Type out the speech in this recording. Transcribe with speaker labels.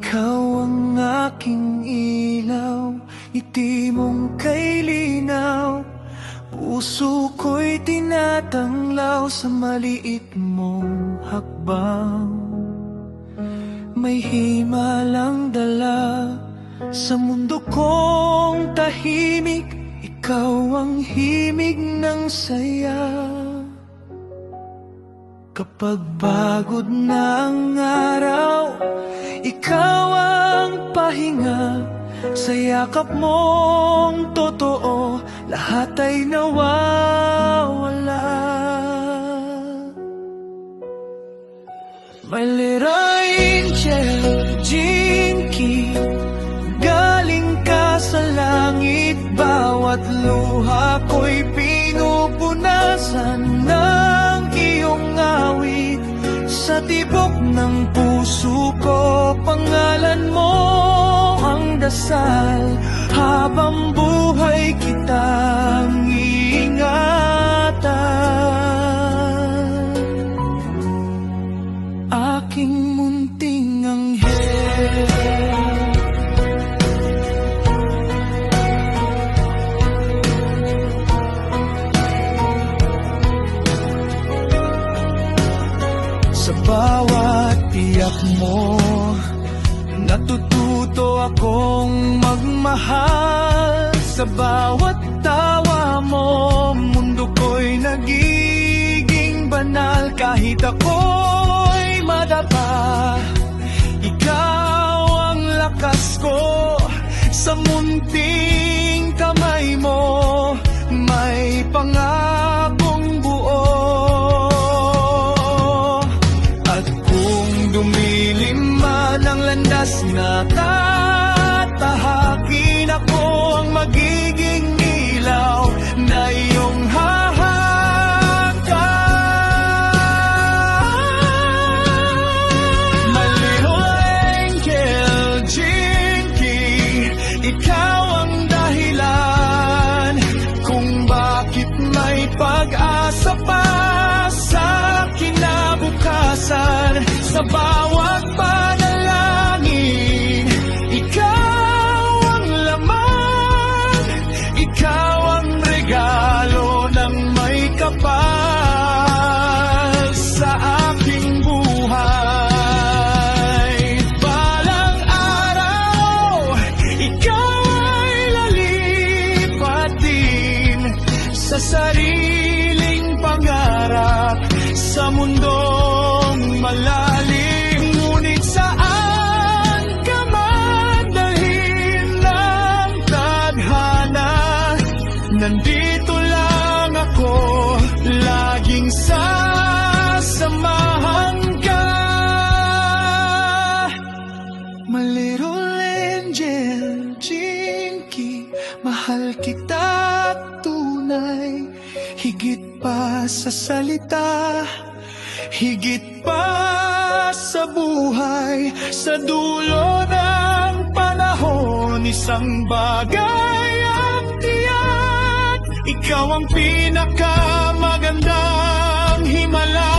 Speaker 1: Ikaw ang aking ilaw, ngiti mong kay linaw. Puso ko'y tinatanglaw sa maliit mong hakbang. May himalang dala sa mundo kong tahimik. Ikaw ang himig ng saya. Kapag pagod na ang araw, ikaw ang pahinga. Sa yakap mong totoo, lahat ay nawawala. My little angel, Jinky, galing ka sa langit. Bawat luha ko'y pinupunasan ng iyong awit. Sa tibok ng puso ko, pangalan mo ang dasal. Habang buhay kitang iingatan. Aking munting anghel, sa bawat tiyak mo, natututo akong magmahal. Sa bawat tawa mo, mundo ko'y nagiging banal. Kahit ako'y madapa, ikaw ang lakas ko. Sa munting kamay mo, may pangakong buo. Dumilim man ang landas na tatahakin, ako ang magiging ilaw na iyong hahakan. My little angel, Jinky, ikaw ang dahilan kung bakit may pag-asa pa sa kinabukasan. Sa bawat panalangin, ikaw ang laman. Ikaw ang regalo ng may kapal sa aking buhay. Balang araw, ikaw ay lalipat din sa sariling pangarap sa mundong malalim. Ngunit saan ka man dalhin ng tadhana, nandito lang ako, laging sasamahan ka. My little angel, Jinky, mahal kita tunay. Higit pa sa salita, higit pa sa buhay. Sa dulo ng panahon, isang bagay ang tiyak. Ikaw ang pinakamagandang himala.